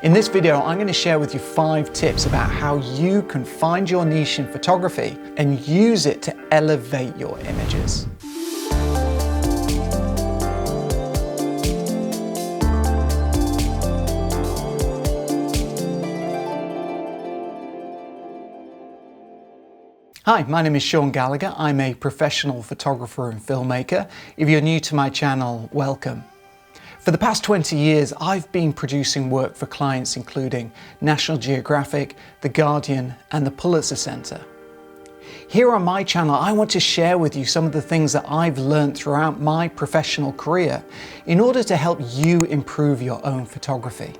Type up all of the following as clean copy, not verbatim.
In this video, I'm going to share with you 5 tips about how you can find your niche in photography and use it to elevate your images. Hi, my name is Sean Gallagher. I'm a professional photographer and filmmaker. If you're new to my channel, welcome. For the past 20 years, I've been producing work for clients including National Geographic, The Guardian, and the Pulitzer Center. Here on my channel, I want to share with you some of the things that I've learned throughout my professional career in order to help you improve your own photography.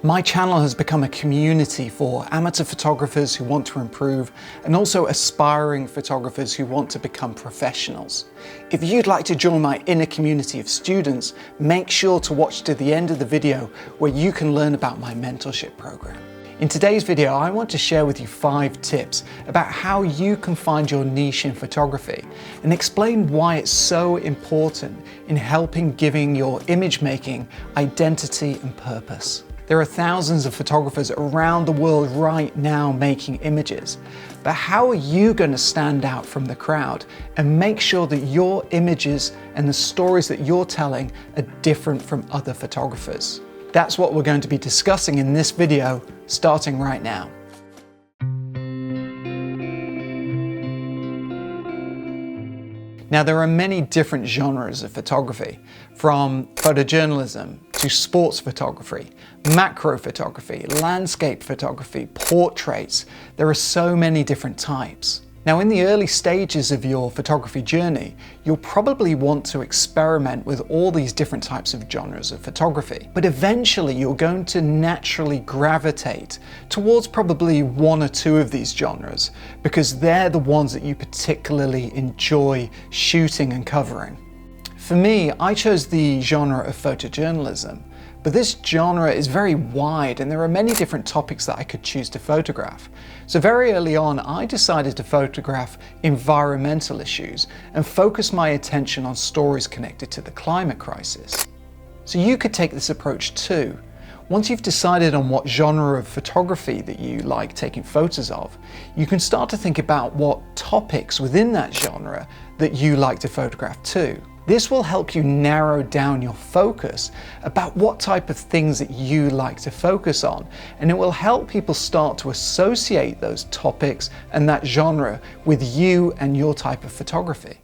My channel has become a community for amateur photographers who want to improve and also aspiring photographers who want to become professionals. If you'd like to join my inner community of students, make sure to watch to the end of the video where you can learn about my mentorship program. In today's video, I want to share with you 5 tips about how you can find your niche in photography and explain why it's so important in helping giving your image making identity and purpose. There are thousands of photographers around the world right now making images, but how are you going to stand out from the crowd and make sure that your images and the stories that you're telling are different from other photographers? That's what we're going to be discussing in this video, starting right now. Now, there are many different genres of photography, from photojournalism to sports photography, macro photography, landscape photography, portraits. There are so many different types. Now, in the early stages of your photography journey, you'll probably want to experiment with all these different types of genres of photography. But eventually, you're going to naturally gravitate towards probably 1 or 2 of these genres because they're the ones that you particularly enjoy shooting and covering. For me, I chose the genre of photojournalism. But this genre is very wide and there are many different topics that I could choose to photograph. So very early on, I decided to photograph environmental issues and focus my attention on stories connected to the climate crisis. So you could take this approach too. Once you've decided on what genre of photography that you like taking photos of, you can start to think about what topics within that genre that you like to photograph too. This will help you narrow down your focus about what type of things that you like to focus on, and it will help people start to associate those topics and that genre with you and your type of photography.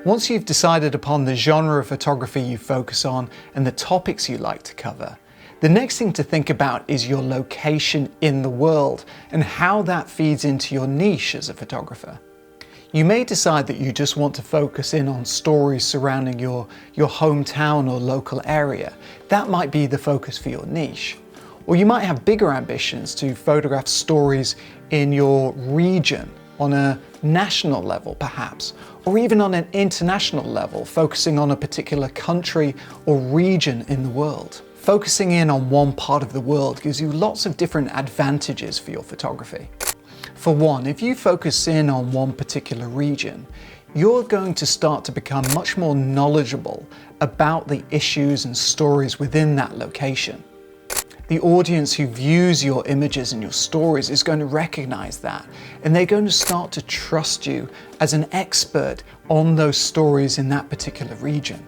Once you've decided upon the genre of photography you focus on and the topics you like to cover, the next thing to think about is your location in the world and how that feeds into your niche as a photographer. You may decide that you just want to focus in on stories surrounding your hometown or local area. That might be the focus for your niche. Or you might have bigger ambitions to photograph stories in your region on a national level perhaps, or even on an international level, focusing on a particular country or region in the world. Focusing in on one part of the world gives you lots of different advantages for your photography. For one, if you focus in on one particular region, you're going to start to become much more knowledgeable about the issues and stories within that location. The audience who views your images and your stories is going to recognize that, and they're going to start to trust you as an expert on those stories in that particular region.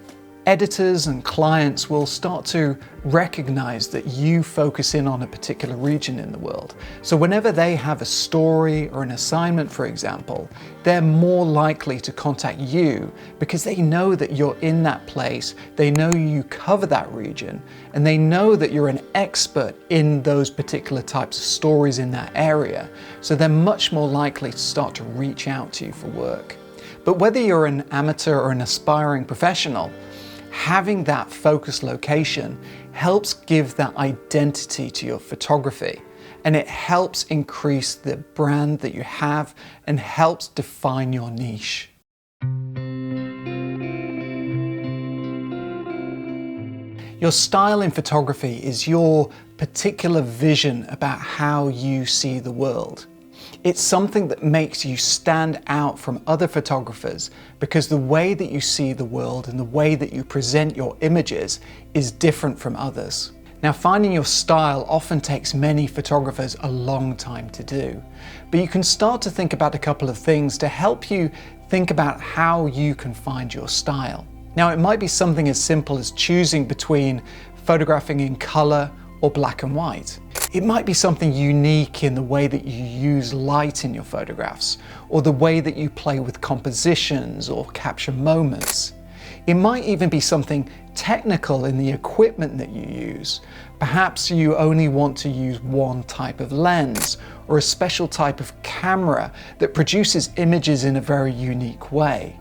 Editors and clients will start to recognize that you focus in on a particular region in the world. So whenever they have a story or an assignment, for example, they're more likely to contact you because they know that you're in that place, they know you cover that region, and they know that you're an expert in those particular types of stories in that area. So they're much more likely to start to reach out to you for work. But whether you're an amateur or an aspiring professional, having that focus location helps give that identity to your photography, and it helps increase the brand that you have and helps define your niche. Your style in photography is your particular vision about how you see the world. It's something that makes you stand out from other photographers because the way that you see the world and the way that you present your images is different from others. Now, finding your style often takes many photographers a long time to do, but you can start to think about a couple of things to help you think about how you can find your style. Now, it might be something as simple as choosing between photographing in color or black and white. It might be something unique in the way that you use light in your photographs, or the way that you play with compositions or capture moments. It might even be something technical in the equipment that you use. Perhaps you only want to use one type of lens or a special type of camera that produces images in a very unique way.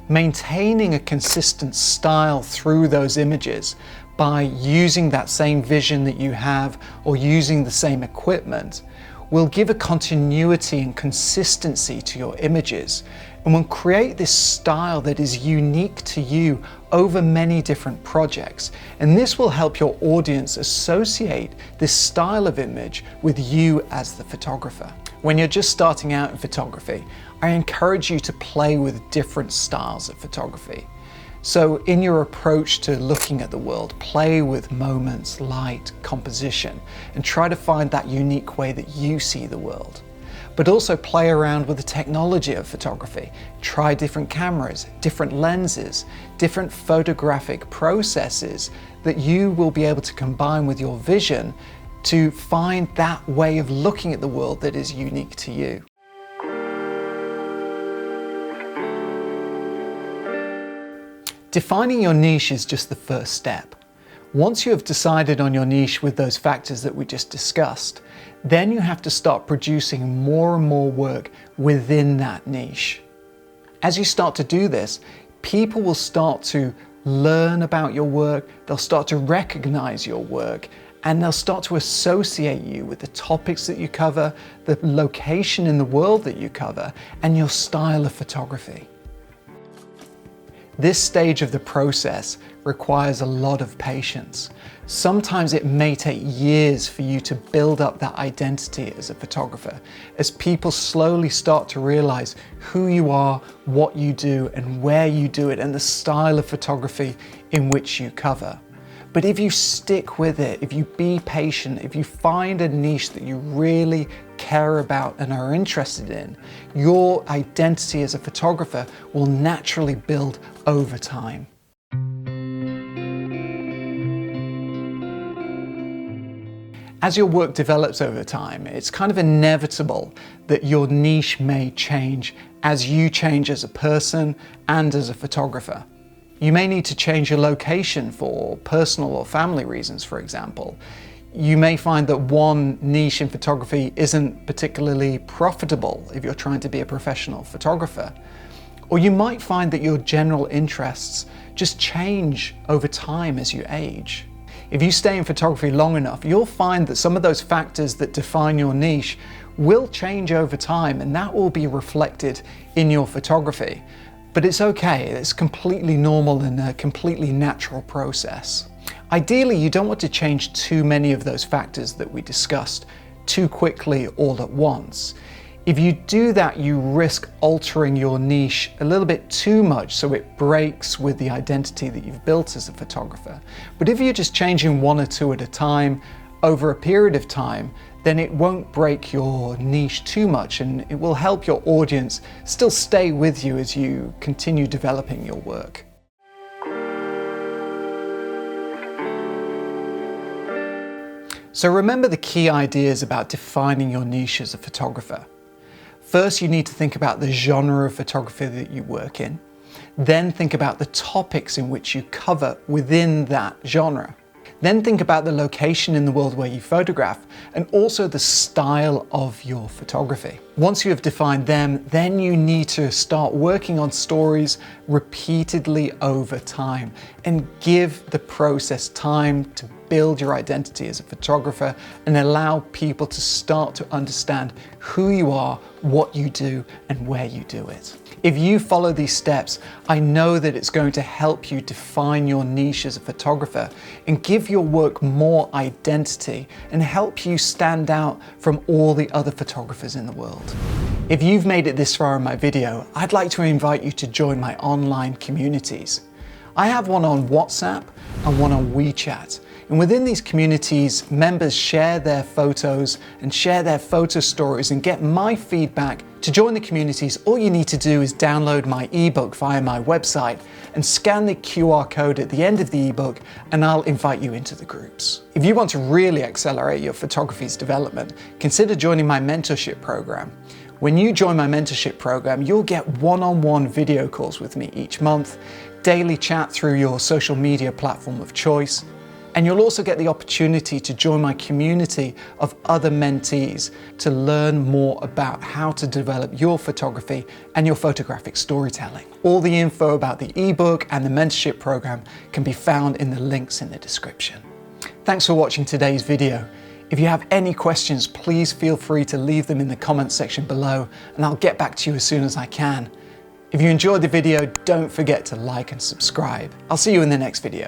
Maintaining a consistent style through those images by using that same vision that you have or using the same equipment will give a continuity and consistency to your images and will create this style that is unique to you over many different projects. And this will help your audience associate this style of image with you as the photographer. When you're just starting out in photography, I encourage you to play with different styles of photography. So in your approach to looking at the world, play with moments, light, composition, and try to find that unique way that you see the world. But also play around with the technology of photography. Try different cameras, different lenses, different photographic processes that you will be able to combine with your vision to find that way of looking at the world that is unique to you. Defining your niche is just the first step. Once you have decided on your niche with those factors that we just discussed, then you have to start producing more and more work within that niche. As you start to do this, people will start to learn about your work, they'll start to recognize your work, and they'll start to associate you with the topics that you cover, the location in the world that you cover, and your style of photography. This stage of the process requires a lot of patience. Sometimes it may take years for you to build up that identity as a photographer, as people slowly start to realize who you are, what you do, and where you do it, and the style of photography in which you cover. But if you stick with it, if you be patient, if you find a niche that you really care about and are interested in, your identity as a photographer will naturally build over time. As your work develops over time, it's kind of inevitable that your niche may change as you change as a person and as a photographer. You may need to change your location for personal or family reasons, for example. You may find that one niche in photography isn't particularly profitable if you're trying to be a professional photographer. Or you might find that your general interests just change over time as you age. If you stay in photography long enough, you'll find that some of those factors that define your niche will change over time, and that will be reflected in your photography. But it's okay, it's completely normal and a completely natural process. Ideally, you don't want to change too many of those factors that we discussed too quickly all at once. If you do that, you risk altering your niche a little bit too much so it breaks with the identity that you've built as a photographer. But if you're just changing one or two at a time over a period of time, then it won't break your niche too much, and it will help your audience still stay with you as you continue developing your work. So remember the key ideas about defining your niche as a photographer. First, you need to think about the genre of photography that you work in. Then think about the topics in which you cover within that genre. Then think about the location in the world where you photograph, and also the style of your photography. Once you have defined them, then you need to start working on stories repeatedly over time and give the process time to build your identity as a photographer and allow people to start to understand who you are, what you do, and where you do it. If you follow these steps, I know that it's going to help you define your niche as a photographer and give your work more identity and help you stand out from all the other photographers in the world. If you've made it this far in my video, I'd like to invite you to join my online communities. I have one on WhatsApp and one on WeChat. And within these communities, members share their photos and share their photo stories and get my feedback. To join the communities, all you need to do is download my ebook via my website and scan the QR code at the end of the ebook, and I'll invite you into the groups. If you want to really accelerate your photography's development, consider joining my mentorship program. When you join my mentorship program, you'll get one-on-one video calls with me each month, daily chat through your social media platform of choice, and you'll also get the opportunity to join my community of other mentees to learn more about how to develop your photography and your photographic storytelling. All the info about the ebook and the mentorship program can be found in the links in the description. Thanks for watching today's video. If you have any questions, please feel free to leave them in the comments section below, and I'll get back to you as soon as I can. If you enjoyed the video, don't forget to like and subscribe. I'll see you in the next video.